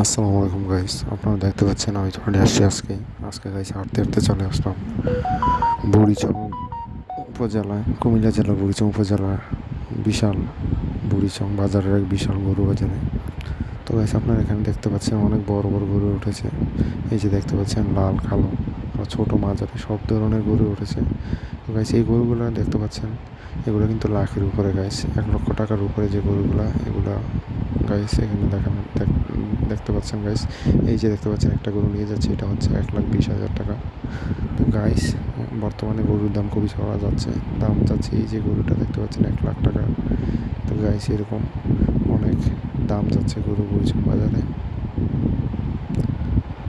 আসসালামু আলাইকুম গাইস, আপনারা দেখতে পাচ্ছেন আমি চলে আসছি আজকে গাইস হাঁটতে হাঁটতে চলে আসলাম বুড়িচং উপজেলায়, কুমিল্লা জেলা বুড়িচং উপজেলার বিশাল বুড়িচং বাজারের এক বিশাল গরু বাজারে। তো গাইস আপনারা এখানে দেখতে পাচ্ছেন অনেক বড় বড় গরু উঠেছে। এই যে দেখতে পাচ্ছেন লাল কালো আর ছোটো মাঝারি সব ধরনের গরু উঠেছে। তো গাইস এই গরুগুলো দেখতে পাচ্ছেন, এগুলো কিন্তু লাখের উপরে গাইস, 1 লক্ষ টাকার উপরে যে গরুগুলা, এগুলা গাইস এখানে দেখতে পাচ্ছেন গাইস। এই যে দেখতে পাচ্ছেন একটা গরু নিয়ে যাচ্ছে, এটা হচ্ছে 1,20,000 টাকা। তো গাইস বর্তমানে গরুর দাম খুবই চড়া যাচ্ছে, দাম যাচ্ছে এই যে গরুটা দেখতে পাচ্ছেন 1 লাখ টাকা। তো গাইস এরকম অনেক দাম যাচ্ছে গরু বুঝছেন বাজারে।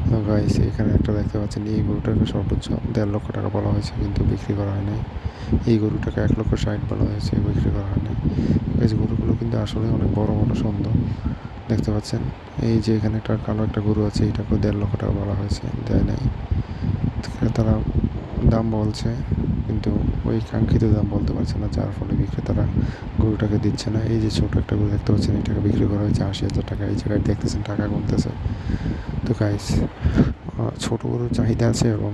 তো গাইস এখানে একটা দেখতে পাচ্ছেন, এই গরুটাকে সর্বোচ্চ 1.5 লক্ষ টাকা বলা হয়েছে, কিন্তু বিক্রি করা হয় নাই। এই গরুটাকে 1,60,000 বলা হয়েছে, বিক্রি করা হয় নাই। গাইস গরুগুলো কিন্তু আসলে অনেক বড় বড় সুন্দর দেখতে পাচ্ছেন। এই যে এখানে একটা কালো একটা গরু আছে, এটাকে 1.5 লক্ষ টাকা বলা হয়েছে, দেয় নাই। তারা দাম বলছে কিন্তু ওই কাঙ্ক্ষিত দাম বলতে পারছে না, যার ফলে বিক্রেতারা গরুটাকে দিচ্ছে না। এই যে ছোট একটা গরু দেখতে পাচ্ছেন, এটাকে বিক্রি করা হয়েছে 80,000 টাকা। এই জায়গায় দেখতেছেন টাকা গুনতেছে। তো গাইস ছোট গরুর চাহিদা আছে এবং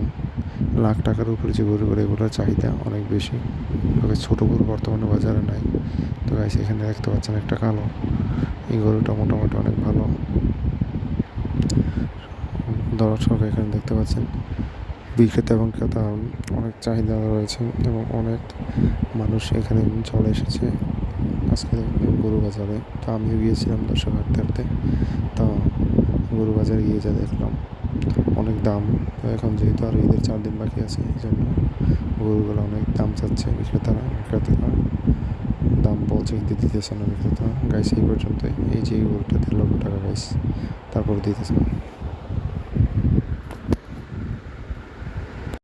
লাখ টাকার উপরে যে গরুগুলো, এগুলোর চাহিদা অনেক বেশি। তবে ছোটো গরু বর্তমানে বাজারে নাই। তো গাইস এখানে দেখতে পাচ্ছেন একটা কালো, এই গরুটা মোটামুটি অনেক ভালো দর্শক। এখানে দেখতে পাচ্ছেন বিক্রেতা এবং ক্রেতা অনেক চাহিদা রয়েছে এবং অনেক মানুষ এখানে চলে এসেছে আজকে গরু বাজারে। তো আমিও গিয়েছিলাম দর্শক হাঁটতে হাঁটতে। তো গরু বাজারে গিয়ে যা দেখলাম অনেক দাম। তো এখন যেহেতু আর ঈদের 4 দিন বাকি আছে, এই জন্য গরুগুলো অনেক দাম চাচ্ছে ক্রেতারা দাম বলছে কিন্তু দিতেছে না বিক্রেতা। গাইস এই পর্যন্তই। এই যে এই গরুটা 1.5 লক্ষ টাকা গাইস, তারপর দিতেছে না।